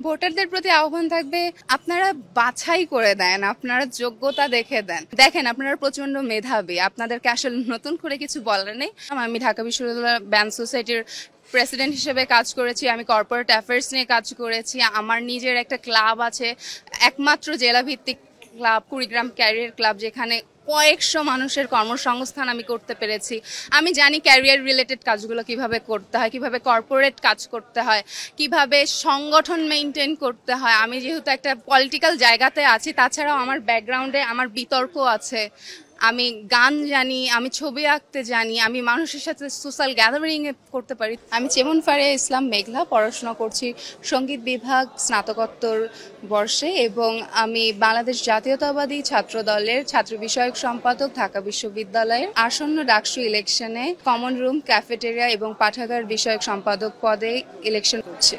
ভোটারদের প্রতি আহ্বান থাকবে, আপনারা বাছাই করে দেন, আপনারা যোগ্যতা দেখে দেন। দেখেন আপনারা প্রচন্ড মেধাবী, আপনাদেরকে আসলে নতুন করে কিছু বলার নেই। আমি ঢাকা বিশ্ববিদ্যালয় ব্যান্ড সোসাইটির প্রেসিডেন্ট হিসেবে কাজ করেছি, আমি কর্পোরেট অ্যাফেয়ার্স নিয়ে কাজ করেছি, আমার নিজের একটা ক্লাব আছে, একমাত্র জেলা ভিত্তিক ক্লাব কুড়িগ্রাম ক্যারিয়ার ক্লাব, যেখানে কয়েকশো মানুষের কর্মসংস্থান আমি করতে পেরেছি। আমি জানি ক্যারিয়ার রিলেটেড কাজগুলো কিভাবে করতে হয়, কিভাবে কর্পোরেট কাজ করতে হয়, কিভাবে সংগঠন মেনটেন করতে হয়। আমি যেহেতু একটা পলিটিক্যাল জায়গাতে আছি, তাছাড়াও আমার ব্যাকগ্রাউন্ডে আমার বিতর্ক আছে, আমি গান জানি, আমি ছবি আঁকতে জানি, আমি মানুষের সাথে সোশ্যাল গ্যাদারিং করতে পারি। আমি চেমন ফারিয়া ইসলাম মেঘলা, পড়াশোনা করছি সঙ্গীত বিভাগ স্নাতকোত্তর বর্ষে, এবং আমি বাংলাদেশ জাতীয়তাবাদী ছাত্র দলের ছাত্র বিষয়ক সম্পাদক, ঢাকা বিশ্ববিদ্যালয়ের আসন্ন ডাকসু ইলেকশনে কমন রুম, ক্যাফেটেরিয়া এবং পাঠাগার বিষয়ক সম্পাদক পদে ইলেকশন করছি।